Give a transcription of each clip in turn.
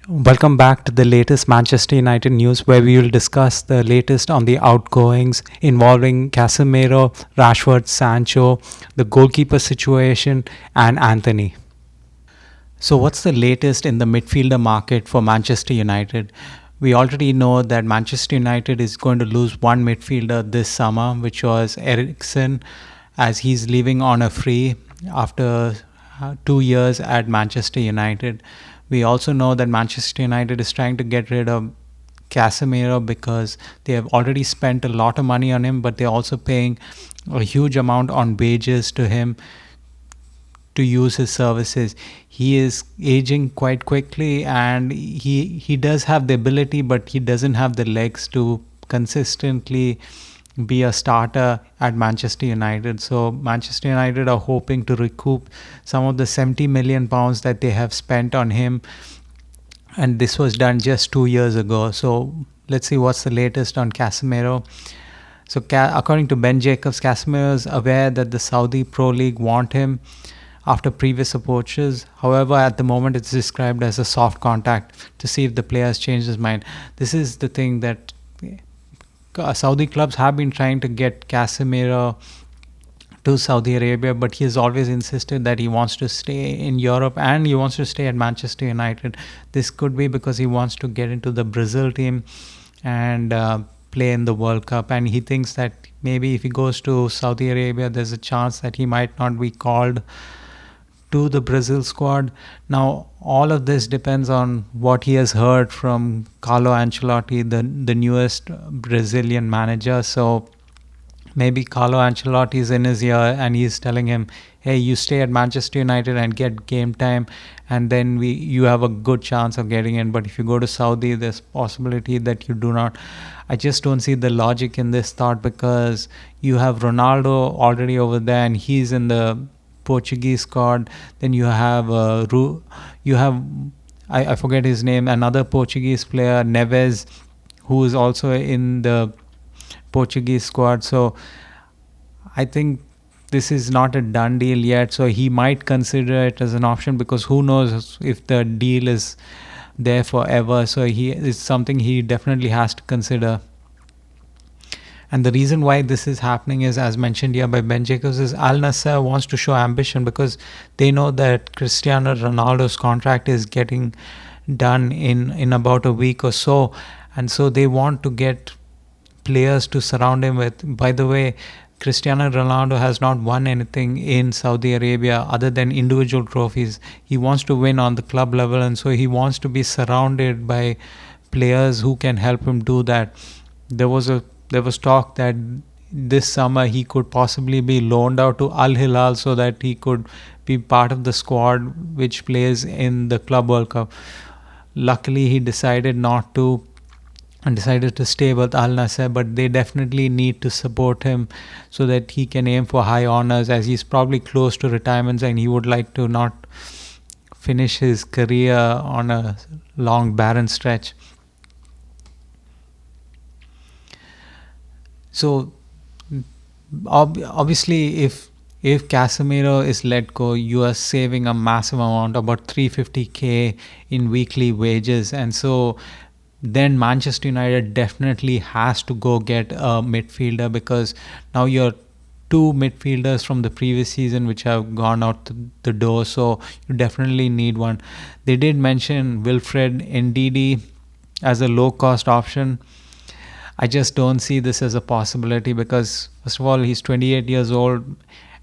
Welcome back to the latest Manchester United news, where we will discuss the latest on the outgoings involving Casemiro, Rashford, Sancho, the goalkeeper situation, and Anthony. So, what's the latest in the midfielder market for Manchester United? We already know that Manchester United is going to lose one midfielder this summer, which was Eriksen, as he's leaving on a free after 2 years at Manchester United. We also know that Manchester United is trying to get rid of Casemiro because they have already spent a lot of money on him, but they're also paying a huge amount on wages to him to use his services. He is aging quite quickly, and he does have the ability, but he doesn't have the legs to consistently be a starter at Manchester United. So Manchester United are hoping to recoup some of the 70 million pounds that they have spent on him, and this was done just 2 years ago. So let's see what's the latest on Casemiro. So according to Ben Jacobs, Casemiro is aware that the Saudi Pro League want him after previous approaches. However, at the moment it's described as a soft contact to see if the player has changed his mind. This is the thing that Saudi clubs have been trying to get Casemiro to Saudi Arabia, but he has always insisted that he wants to stay in Europe and he wants to stay at Manchester United. This could be because he wants to get into the Brazil team and play in the World Cup, and he thinks that maybe if he goes to Saudi Arabia, there's a chance that he might not be called to the Brazil squad. Now, all of this depends on what he has heard from Carlo Ancelotti, the newest Brazilian manager. So maybe Carlo Ancelotti is in his ear and he's telling him, hey, you stay at Manchester United and get game time, and then you have a good chance of getting in. But if you go to Saudi, there's possibility that you do not. I just don't see the logic in this thought, because you have Ronaldo already over there and he's in the Portuguese squad. Then you have I forget his name, another Portuguese player, Neves, who is also in the Portuguese squad. So I think this is not a done deal yet. So he might consider it as an option, because who knows if the deal is there forever. So it's something he definitely has to consider. And the reason why this is happening is, as mentioned here by Ben Jacobs, is Al Nassr wants to show ambition, because they know that Cristiano Ronaldo's contract is getting done in about a week or so. And so they want to get players to surround him with. By the way, Cristiano Ronaldo has not won anything in Saudi Arabia other than individual trophies. He wants to win on the club level, and so he wants to be surrounded by players who can help him do that. There was talk that this summer he could possibly be loaned out to Al Hilal so that he could be part of the squad which plays in the Club World Cup. Luckily, he decided not to and decided to stay with Al Nassr, but they definitely need to support him so that he can aim for high honors, as he's probably close to retirement and he would like to not finish his career on a long barren stretch. So obviously, if Casemiro is let go, you are saving a massive amount, about 350k in weekly wages, and so then Manchester United definitely has to go get a midfielder, because now you're two midfielders from the previous season which have gone out the door, so you definitely need one. They did mention Wilfred Ndidi as a low cost option. I just don't see this as a possibility, because first of all, he's 28 years old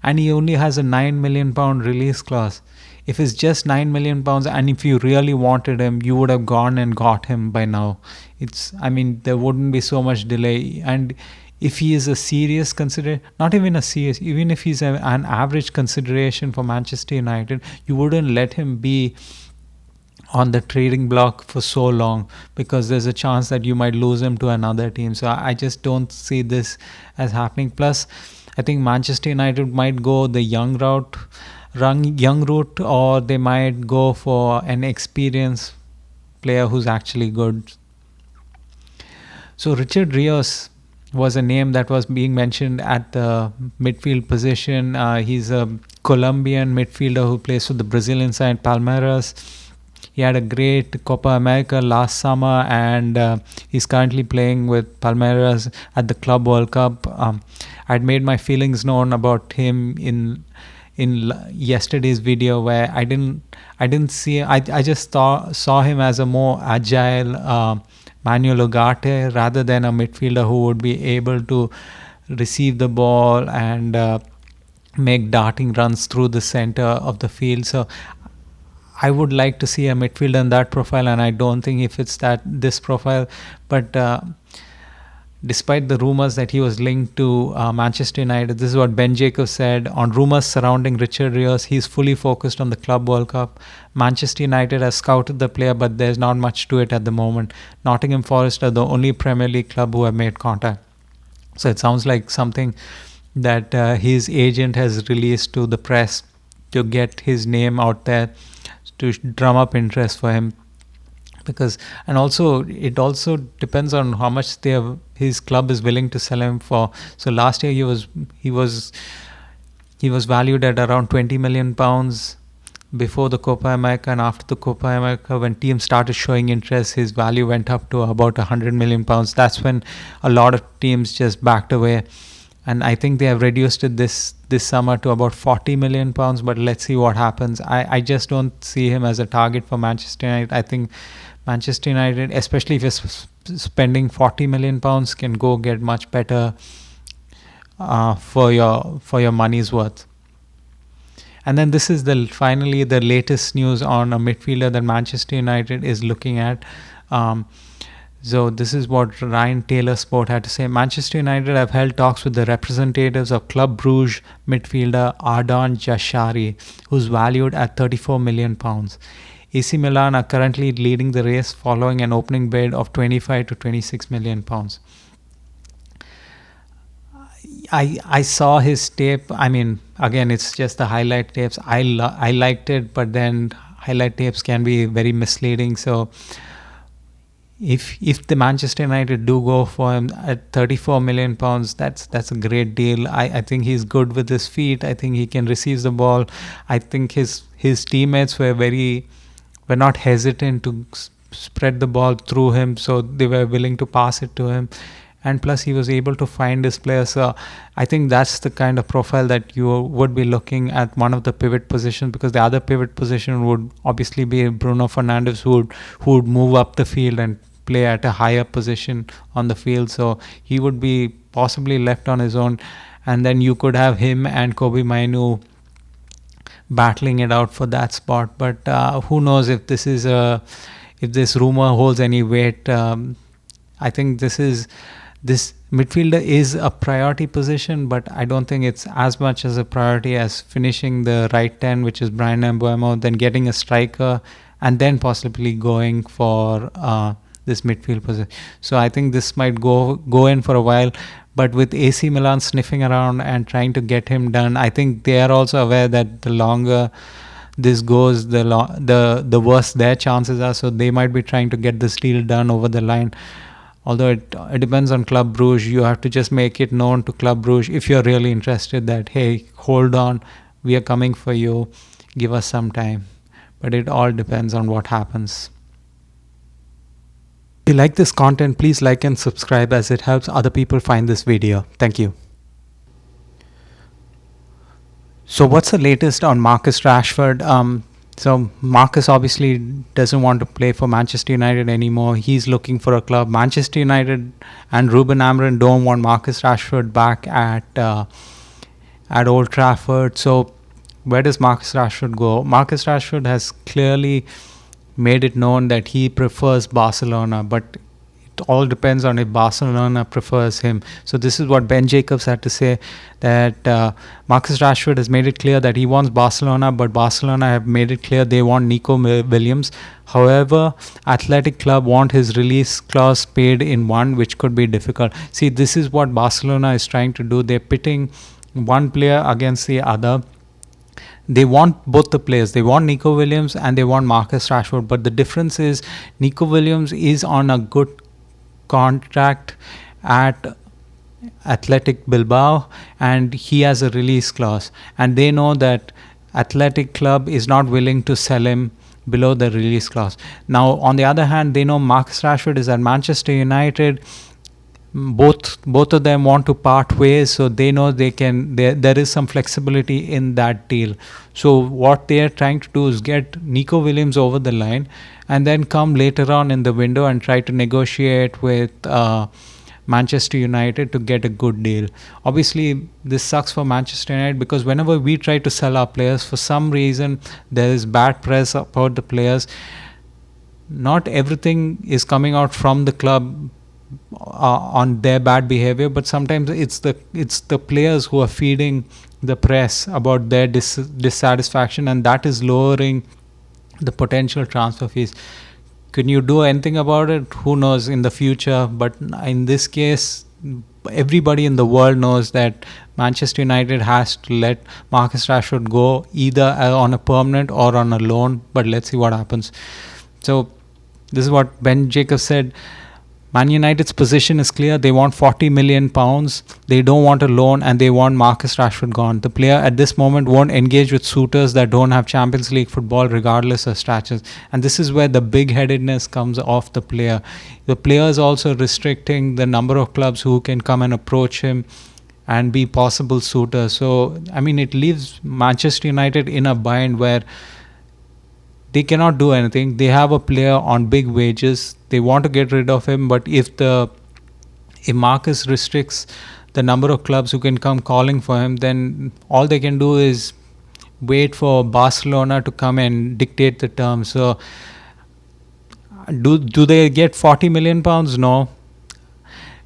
and he only has a £9 million release clause. If it's just £9 million, and if you really wanted him, you would have gone and got him by now. There wouldn't be so much delay. And if he is a serious consideration, not even a serious, even if he's an average consideration for Manchester United, you wouldn't let him be on the trading block for so long, because there's a chance that you might lose him to another team. So I just don't see this as happening. Plus, I think Manchester United might go the young route, or they might go for an experienced player who's actually good. So Richard Rios was a name that was being mentioned at the midfield position. He's a Colombian midfielder who plays for the Brazilian side Palmeiras. He had a great Copa America last summer, and he's currently playing with Palmeiras at the Club World Cup. I'd made my feelings known about him in yesterday's video, where I didn't see, I just saw him as a more agile Manuel Ugarte rather than a midfielder who would be able to receive the ball and make darting runs through the center of the field. So I would like to see a midfielder in that profile, and I don't think if it's this profile. But despite the rumors that he was linked to Manchester United, this is what Ben Jacobs said. On rumors surrounding Richard Rios, he's fully focused on the Club World Cup. Manchester United has scouted the player, but there's not much to it at the moment. Nottingham Forest are the only Premier League club who have made contact. So it sounds like something that his agent has released to the press to get his name out there, to drum up interest for him. Because, and also it also depends on how much his club is willing to sell him for. So last year he was valued at around £20 million before the Copa America, and after the Copa America, when teams started showing interest, his value went up to about £100 million. That's when a lot of teams just backed away, and I think they have reduced it this summer to about £40 million. But let's see what happens. I just don't see him as a target for Manchester United. I think Manchester United, especially if you're spending £40 million, can go get much better for your money's worth. And then this is finally the latest news on a midfielder that Manchester United is looking at. So this is what Ryan Taylor Sport had to say. Manchester United have held talks with the representatives of Club Brugge midfielder Ardon Jashari, who's valued at £34 million. AC Milan are currently leading the race following an opening bid of £25 to £26 million. I saw his tape. I mean, again, it's just the highlight tapes. I liked it, but then highlight tapes can be very misleading. So if the Manchester United do go for him at £34 million, that's a great deal. I think he's good with his feet. I think he can receive the ball. I think his teammates were not hesitant to spread the ball through him, so they were willing to pass it to him. And plus, he was able to find his players. So I think that's the kind of profile that you would be looking at one of the pivot positions, because the other pivot position would obviously be Bruno Fernandes, who would move up the field and play at a higher position on the field. So he would be possibly left on his own. And then you could have him and Kobe Mainu battling it out for that spot. But who knows if this rumor holds any weight. I think this midfielder is a priority position, but I don't think it's as much as a priority as finishing the right 10, which is Brian Mbeumo, then getting a striker, and then possibly going for this midfield position. So I think this might go in for a while. But with AC Milan sniffing around and trying to get him done, I think they are also aware that the longer this goes, the worse their chances are. So they might be trying to get this deal done over the line. Although it depends on Club Brugge. You have to just make it known to Club Brugge if you're really interested that, hey, hold on, we are coming for you, give us some time. But it all depends on what happens. If you like this content, please like and subscribe, as it helps other people find this video. Thank you. So what's the latest on Marcus Rashford? So Marcus obviously doesn't want to play for Manchester United anymore. He's looking for a club. Manchester United and Ruben Amorim don't want Marcus Rashford back at Old Trafford. So where does Marcus Rashford go? Marcus Rashford has clearly made it known that he prefers Barcelona, but it all depends on if Barcelona prefers him. So this is what Ben Jacobs had to say, that Marcus Rashford has made it clear that he wants Barcelona, but Barcelona have made it clear they want Nico Williams. However, Athletic Club want his release clause paid in one, which could be difficult. See, this is what Barcelona is trying to do. They're pitting one player against the other. They want both the players. They want Nico Williams and they want Marcus Rashford. But the difference is Nico Williams is on a good contract at Athletic Bilbao and he has a release clause. And they know that Athletic Club is not willing to sell him below the release clause. Now, on the other hand, they know Marcus Rashford is at Manchester United. Both of them want to part ways, so they know there is some flexibility in that deal. So what they are trying to do is get Nico Williams over the line, and then come later on in the window and try to negotiate with Manchester United to get a good deal. Obviously, this sucks for Manchester United because whenever we try to sell our players, for some reason there is bad press about the players. Not everything is coming out from the club on their bad behavior, but sometimes it's the players who are feeding the press about their dissatisfaction, and that is lowering the potential transfer fees. Can you do anything about it? Who knows in the future? But in this case, everybody in the world knows that Manchester United has to let Marcus Rashford go either on a permanent or on a loan. But let's see what happens. So this is what Ben Jacobs said. Man United's position is clear. They want £40 million. They don't want a loan, and they want Marcus Rashford gone. The player at this moment won't engage with suitors that don't have Champions League football, regardless of status. And this is where the big-headedness comes off the player. The player is also restricting the number of clubs who can come and approach him and be possible suitors. So, I mean, it leaves Manchester United in a bind where they cannot do anything. They have a player on big wages. They want to get rid of him, but if Marcus restricts the number of clubs who can come calling for him, then all they can do is wait for Barcelona to come and dictate the terms. So do they get £40 million? No.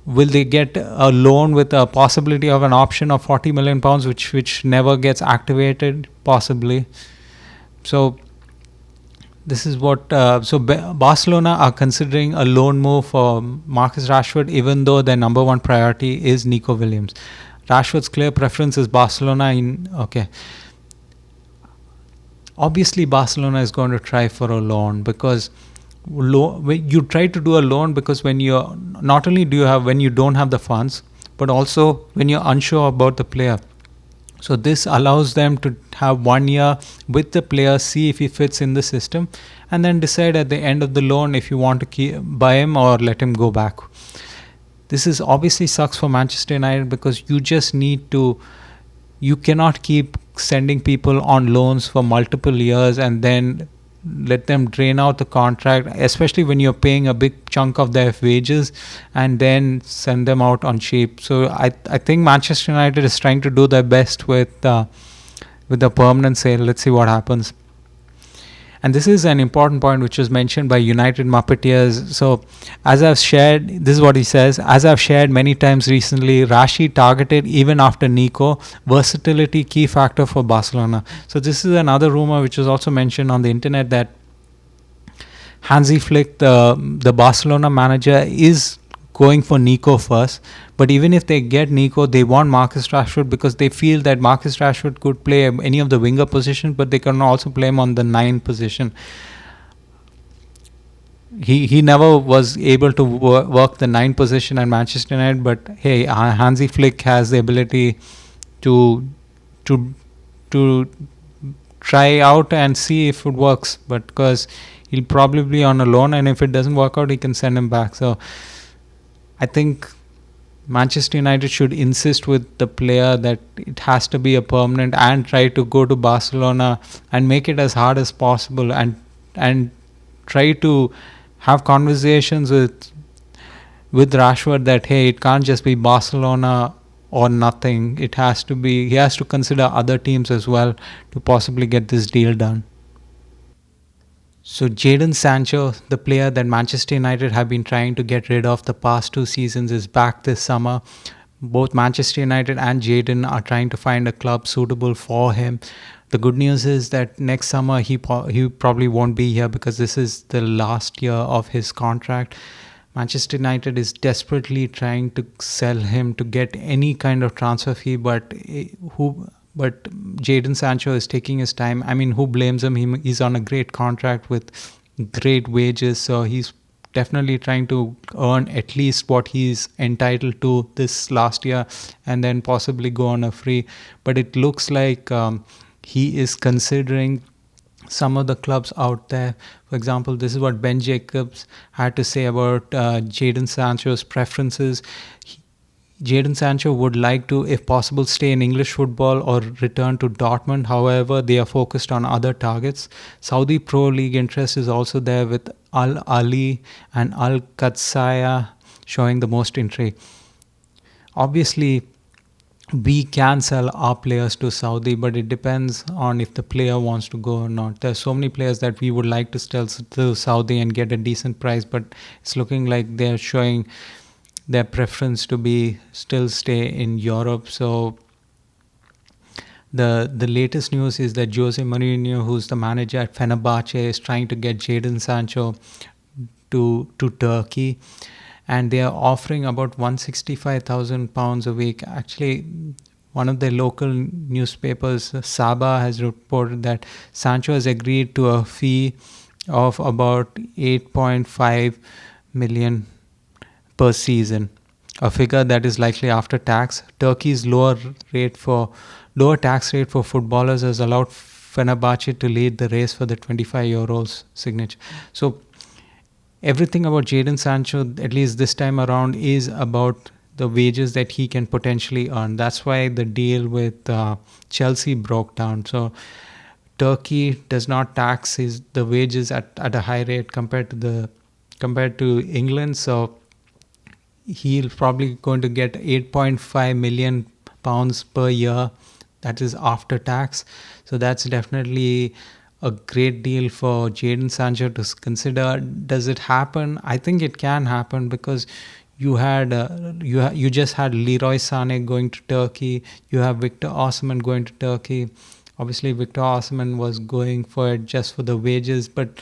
Will they get a loan with a possibility of an option of £40 million, which never gets activated? Possibly. So this is what Barcelona are considering a loan move for Marcus Rashford, even though their number one priority is Nico Williams. Rashford's clear preference is Barcelona. Obviously Barcelona is going to try for a loan, because you try to do a loan because when you don't have the funds, but also when you're unsure about the player. So this allows them to have 1 year with the player, see if he fits in the system, and then decide at the end of the loan if you want to buy him or let him go back. This is obviously sucks for Manchester United, because you cannot keep sending people on loans for multiple years and then let them drain out the contract, especially when you're paying a big chunk of their wages, and then send them out on cheap. So I think Manchester United is trying to do their best with the permanent sale. Let's see what happens. And this is an important point which was mentioned by United Mufcnews. So, as I've shared, this is what he says: as I've shared many times recently, Rashi targeted even after Nico. Versatility key factor for Barcelona. So this is another rumor which was also mentioned on the internet, that Hansi Flick, the Barcelona manager, is going for Nico first. But even if they get Nico, they want Marcus Rashford, because they feel that Marcus Rashford could play any of the winger positions, but they can also play him on the 9 position. He never was able to work the 9 position at Manchester United, but hey, Hansi Flick has the ability to try out and see if it works. But because he'll probably be on a loan, and if it doesn't work out, he can send him back. So I think Manchester United should insist with the player that it has to be a permanent, and try to go to Barcelona and make it as hard as possible, and try to have conversations with Rashford that hey, it can't just be Barcelona or nothing. He has to consider other teams as well to possibly get this deal done. So Jadon Sancho, the player that Manchester United have been trying to get rid of the past 2 seasons, is back this summer. Both Manchester United and Jadon are trying to find a club suitable for him. The good news is that next summer he probably won't be here, because this is the last year of his contract. Manchester United is desperately trying to sell him to get any kind of transfer fee, but Jadon Sancho is taking his time. I mean, who blames him? He's on a great contract with great wages, so he's definitely trying to earn at least what he's entitled to this last year, and then possibly go on a free. But it looks like he is considering some of the clubs out there. For example, this is what Ben Jacobs had to say about Jadon Sancho's preferences. Jadon Sancho would like to, if possible, stay in English football or return to Dortmund. However, they are focused on other targets. Saudi Pro League interest is also there, with Al Ali and Al Qatsaya showing the most intrigue. Obviously, we can sell our players to Saudi, but it depends on if the player wants to go or not. There's so many players that we would like to sell to Saudi and get a decent price, but it's looking like they're showing their preference to be still stay in Europe. So the latest news is that Jose Mourinho, who's the manager at Fenerbahce, is trying to get Jadon Sancho to Turkey, and they are offering about £165,000 a week. Actually, one of the local newspapers, Sabah, has reported that Sancho has agreed to a fee of about 8.5 million per season, a figure that is likely after tax. Turkey's lower tax rate for footballers has allowed Fenerbahce to lead the race for the 25-year-old's signature. So everything about Jadon Sancho, at least this time around, is about the wages that he can potentially earn. That's why the deal with Chelsea broke down. So Turkey does not tax the wages at a high rate compared to England. So he'll probably going to get 8.5 million pounds per year. That is after tax. So that's definitely a great deal for Jadon Sancho to consider. Does it happen? I think it can happen, because you just had Leroy Sané going to Turkey. You have Victor Osimhen going to Turkey. Obviously, Victor Osimhen was going for it just for the wages, but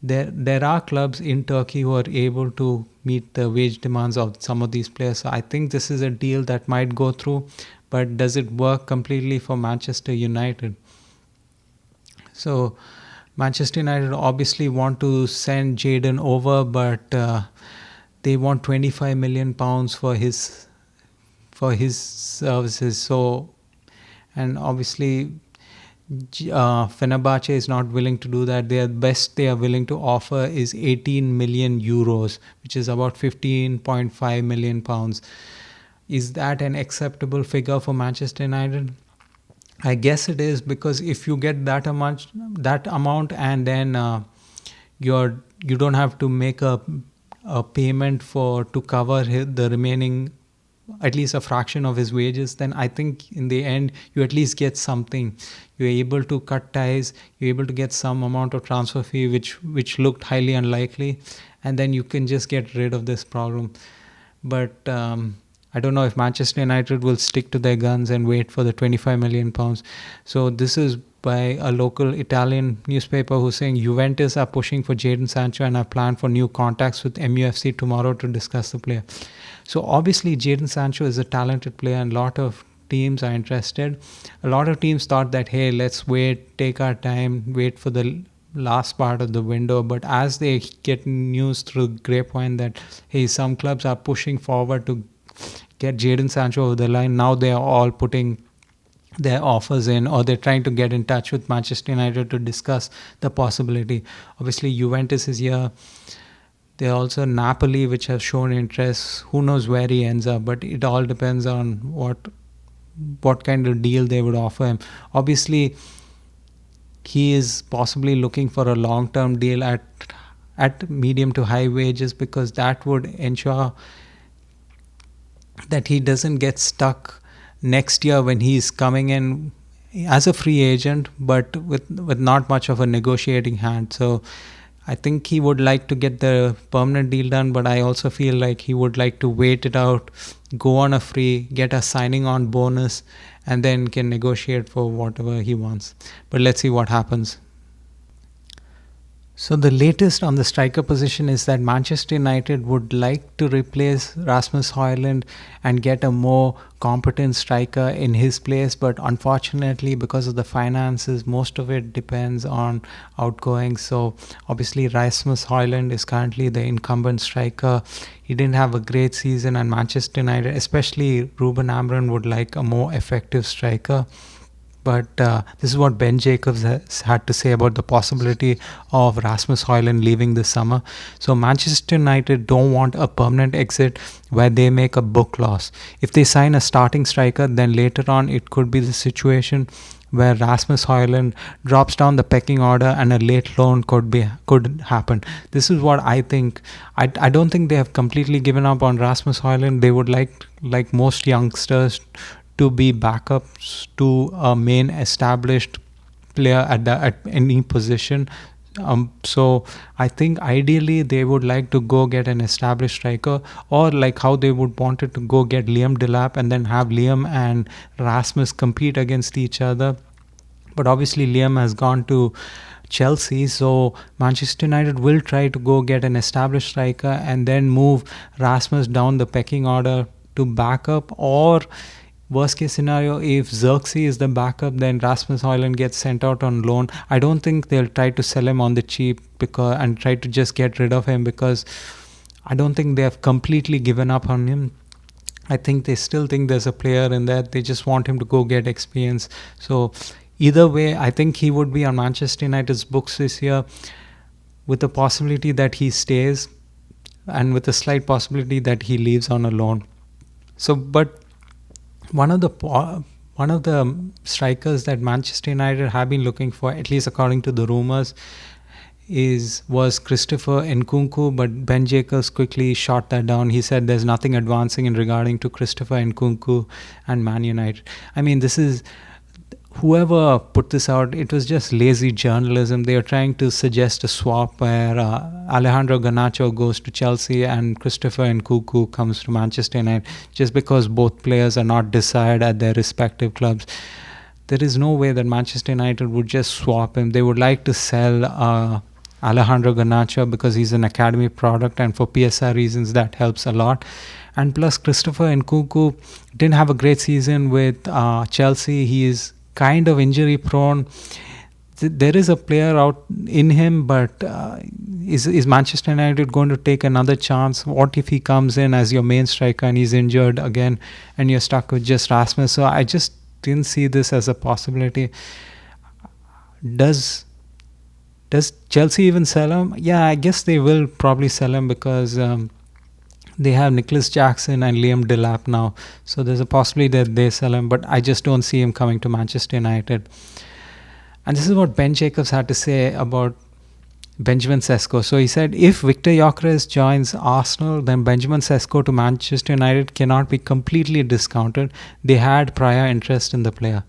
there are clubs in Turkey who are able to meet the wage demands of some of these players. So I think this is a deal that might go through, but does it work completely for Manchester United? So Manchester United obviously want to send Jadon over, but they want £25 million for his services. So, and obviously Fenerbahce is not willing to do that. Their best they are willing to offer is 18 million euros, which is about 15.5 million pounds. Is that an acceptable figure for Manchester United? I guess it is, because if you get that amount, and then you don't have to make a payment to cover the remaining, at least a fraction of his wages, then I think in the end you at least get something. You're able to cut ties, you're able to get some amount of transfer fee, which looked highly unlikely, and then you can just get rid of this problem. But I don't know if Manchester United will stick to their guns and wait for the £25 million. So this is by a local Italian newspaper who's saying Juventus are pushing for Jadon Sancho and are planned for new contacts with MUFC tomorrow to discuss the player. So obviously Jadon Sancho is a talented player, and a lot of teams are interested. A lot of teams thought that, hey, let's wait, take our time, wait for the last part of the window. But as they get news through grapevine that, hey, some clubs are pushing forward to get Jadon Sancho over the line, now they are all putting their offers in, or they're trying to get in touch with Manchester United to discuss the possibility. Obviously Juventus is here. There are also Napoli, which have shown interest. Who knows where he ends up, but it all depends on what kind of deal they would offer him. Obviously, he is possibly looking for a long-term deal at medium to high wages, because that would ensure that he doesn't get stuck next year when he's coming in as a free agent, but with not much of a negotiating hand. So I think he would like to get the permanent deal done, but I also feel like he would like to wait it out, go on a free, get a signing on bonus, and then can negotiate for whatever he wants. But let's see what happens. So the latest on the striker position is that Manchester United would like to replace Rasmus Hojlund and get a more competent striker in his place, but unfortunately, because of the finances, most of it depends on outgoings. So obviously Rasmus Hojlund is currently the incumbent striker. He didn't have a great season, and Manchester United, especially Ruben Amorim, would like a more effective striker. But this is what Ben Jacobs has had to say about the possibility of Rasmus Hojlund leaving this summer. So Manchester United don't want a permanent exit where they make a book loss. If they sign a starting striker, then later on it could be the situation where Rasmus Hojlund drops down the pecking order and a late loan could happen. This is what I think. I don't think they have completely given up on Rasmus Hojlund. They would like most youngsters to be backups to a main established player at any position. So I think ideally they would like to go get an established striker, or like how they would wanted to go get Liam Delap and then have Liam and Rasmus compete against each other. But obviously Liam has gone to Chelsea, so Manchester United will try to go get an established striker and then move Rasmus down the pecking order to backup, or worst case scenario, if Xerxes is the backup, then Rasmus Hojlund gets sent out on loan. I don't think they'll try to sell him on the cheap and try to just get rid of him, because I don't think they have completely given up on him. I think they still think there's a player in there. They just want him to go get experience. So either way, I think he would be on Manchester United's books this year, with the possibility that he stays and with a slight possibility that he leaves on a loan. So, but one of the strikers that Manchester United have been looking for, at least according to the rumors, was Christopher Nkunku, but Ben Jacobs quickly shot that down. He said there's nothing advancing in regarding to Christopher Nkunku and Man United. I mean, this is, whoever put this out, it was just lazy journalism. They are trying to suggest a swap where Alejandro Garnacho goes to Chelsea and Christopher Nkunku comes to Manchester United, just because both players are not decided at their respective clubs. There is no way that Manchester United would just swap him. They would like to sell Alejandro Garnacho because he's an academy product, and for PSR reasons that helps a lot. And plus, Christopher Nkunku didn't have a great season with Chelsea. He is kind of injury prone. There is a player out in him, but is Manchester United going to take another chance? What if he comes in as your main striker and he's injured again and you're stuck with just Rasmus? So I just didn't see this as a possibility. Does Chelsea even sell him? Yeah, I guess they will probably sell him, because they have Nicholas Jackson and Liam Delap now. So there's a possibility that they sell him, but I just don't see him coming to Manchester United. And this is what Ben Jacobs had to say about Benjamin Sesko. So he said, if Victor Gyökeres joins Arsenal, then Benjamin Sesko to Manchester United cannot be completely discounted. They had prior interest in the player.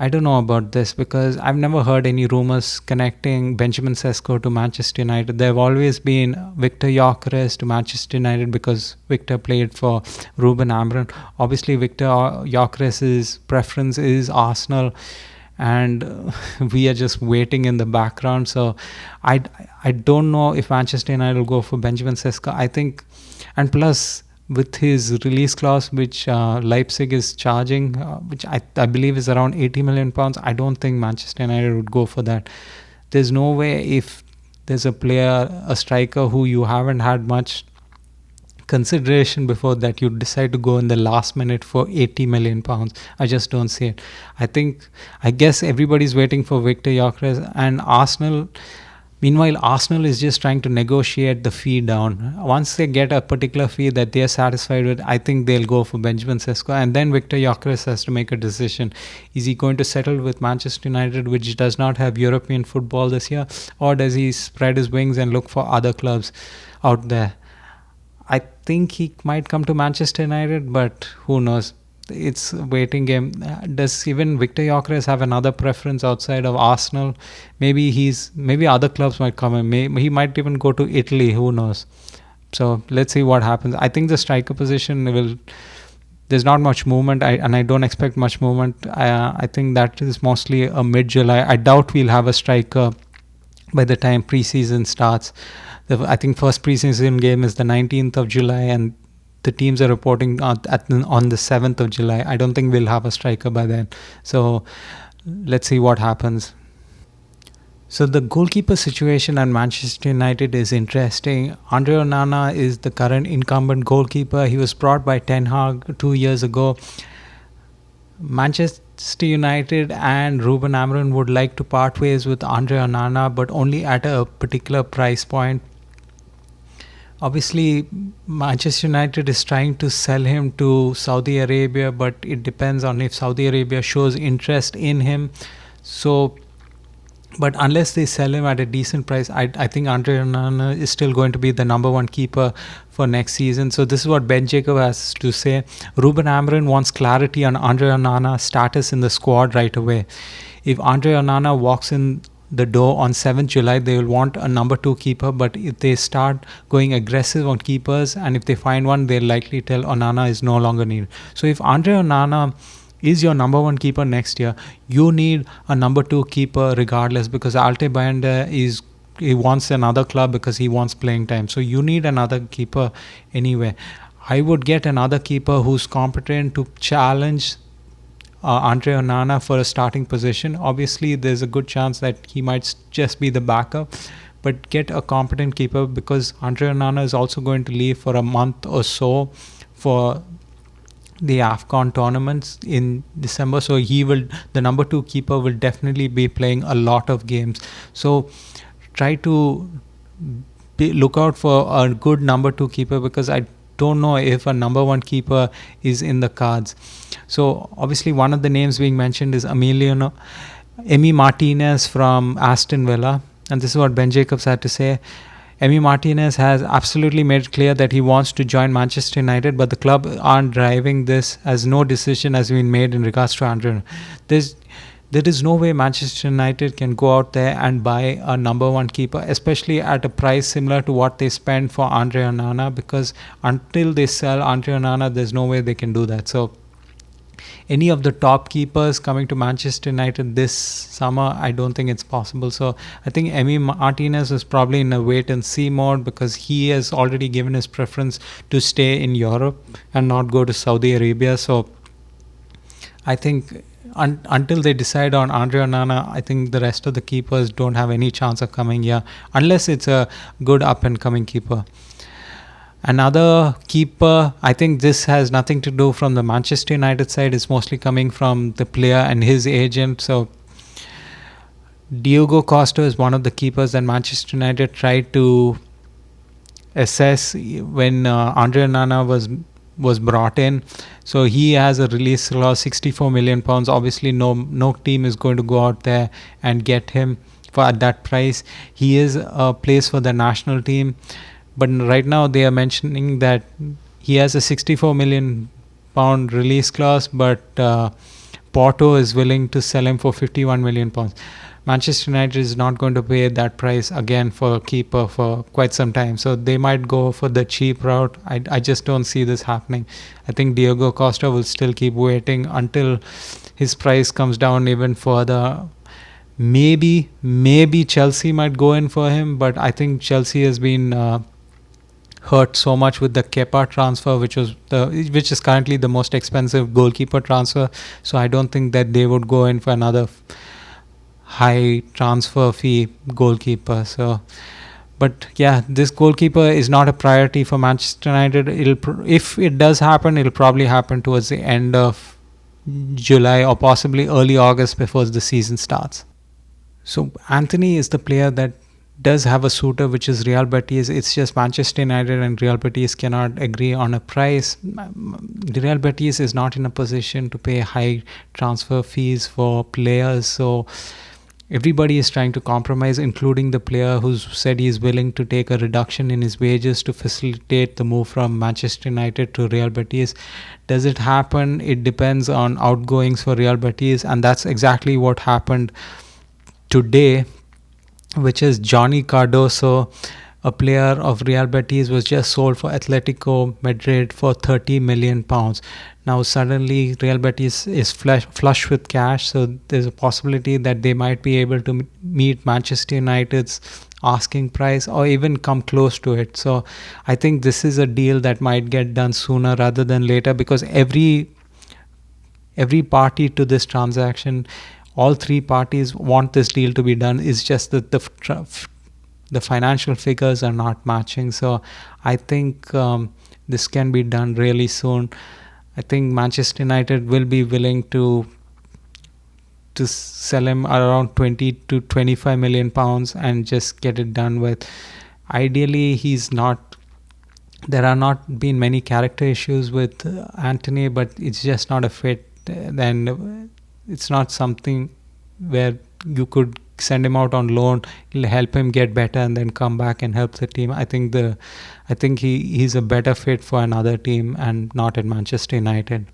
I don't know about this, because I've never heard any rumors connecting Benjamin Sesko to Manchester United. There have always been Victor Gyökeres to Manchester United because Victor played for Ruben Amorim. Obviously, Victor Gyökeres' preference is Arsenal, and we are just waiting in the background. So I don't know if Manchester United will go for Benjamin Sesko. I think, and plus, with his release clause, which Leipzig is charging, which I believe is around £80 million, I don't think Manchester United would go for that. There's no way, if there's a player, a striker who you haven't had much consideration before, that you decide to go in the last minute for £80 million. I just don't see it. I guess everybody's waiting for Victor Gyökeres, and Arsenal. Meanwhile, Arsenal is just trying to negotiate the fee down. Once they get a particular fee that they are satisfied with, I think they'll go for Benjamin Sesko. And then Victor Gyökeres has to make a decision. Is he going to settle with Manchester United, which does not have European football this year? Or does he spread his wings and look for other clubs out there? I think he might come to Manchester United, but who knows? It's a waiting game. Does even Victor Gyökeres have another preference outside of Arsenal? Maybe other clubs might come in. He might even go to Italy. Who knows? So let's see what happens. I think the striker position there's not much movement, and I don't expect much movement. I think that is mostly a mid-July. I doubt we'll have a striker by the time preseason starts. I think first preseason game is the 19th of July, and the teams are reporting on the 7th of July. I don't think we'll have a striker by then. So let's see what happens. So the goalkeeper situation at Manchester United is interesting. Andre Onana is the current incumbent goalkeeper. He was brought by Ten Hag 2 years ago. Manchester United and Ruben Amorim would like to part ways with Andre Onana, but only at a particular price point. Obviously, Manchester United is trying to sell him to Saudi Arabia, but it depends on if Saudi Arabia shows interest in him. So, but unless they sell him at a decent price, I think Andre Onana is still going to be the number one keeper for next season. So this is what Ben Jacob has to say. Ruben Amorim wants clarity on Andre Onana's status in the squad right away. If Andre Onana walks in the door on 7th July, they will want a number 2 keeper, but if they start going aggressive on keepers and if they find one, they'll likely tell Onana is no longer needed. So if Andre Onana is your number 1 keeper next year, you need a number 2 keeper regardless, because Alte Bayanda he wants another club because he wants playing time. So you need another keeper anyway. I would get another keeper who's competent to challenge Andre Onana for a starting position. Obviously, there's a good chance that he might just be the backup, but get a competent keeper, because Andre Onana is also going to leave for a month or so for the AFCON tournaments in December. So the number 2 keeper will definitely be playing a lot of games. So try to look out for a good number 2 keeper, because I don't know if a number 1 keeper is in the cards. So obviously one of the names being mentioned is Emi Martinez from Aston Villa, and this is what Ben Jacobs had to say. Emi Martinez has absolutely made it clear that he wants to join Manchester United, but the club aren't driving this, as no decision has been made in regards to Andre. There is no way Manchester United can go out there and buy a number 1 keeper, especially at a price similar to what they spend for Andre Onana, because until they sell Andre Onana, there's no way they can do that. So any of the top keepers coming to Manchester United this summer, I don't think it's possible. So I think Emi Martinez is probably in a wait and see mode, because he has already given his preference to stay in Europe and not go to Saudi Arabia. So I think until they decide on Andre Onana, I think the rest of the keepers don't have any chance of coming here, unless it's a good up and coming keeper. Another keeper, I think this has nothing to do from the Manchester United side, it's mostly coming from the player and his agent. So Diogo Costa is one of the keepers that Manchester United tried to assess when Andre Onana was brought in. So he has a release clause, £64 million. Obviously no team is going to go out there and get him for at that price. He is a place for the national team, but right now they are mentioning that he has a £64 million release clause, but Porto is willing to sell him for £51 million. Manchester United is not going to pay that price again for a keeper for quite some time. So they might go for the cheap route. I just don't see this happening. I think Diogo Costa will still keep waiting until his price comes down even further. Maybe Chelsea might go in for him, but I think Chelsea has been hurt so much with the Kepa transfer, which is currently the most expensive goalkeeper transfer. So I don't think that they would go in for another high transfer fee goalkeeper. So, but yeah, this goalkeeper is not a priority for Manchester United. If it does happen, it'll probably happen towards the end of July or possibly early August before the season starts. So Anthony is the player that does have a suitor, which is Real Betis. It's just Manchester United and Real Betis cannot agree on a price. The Real Betis is not in a position to pay high transfer fees for players, so everybody is trying to compromise, including the player who's said he's willing to take a reduction in his wages to facilitate the move from Manchester United to Real Betis. Does it happen? It depends on outgoings for Real Betis, and that's exactly what happened today, which is Johnny Cardoso, a player of Real Betis, was just sold for Atletico Madrid for £30 million. Now suddenly Real Betis is flush with cash, so there's a possibility that they might be able to meet Manchester United's asking price or even come close to it. So I think this is a deal that might get done sooner rather than later, because every party to this transaction, all three parties want this deal to be done. It's just that the financial figures are not matching. So I think this can be done really soon. I think Manchester United will be willing to to sell him around 20 to 25 million pounds and just get it done with. Ideally, he's not. There are not been many character issues with Anthony, but it's just not a fit. Then it's not something where you could send him out on loan, help him get better, and then come back and help the team. I think he's a better fit for another team and not at Manchester United.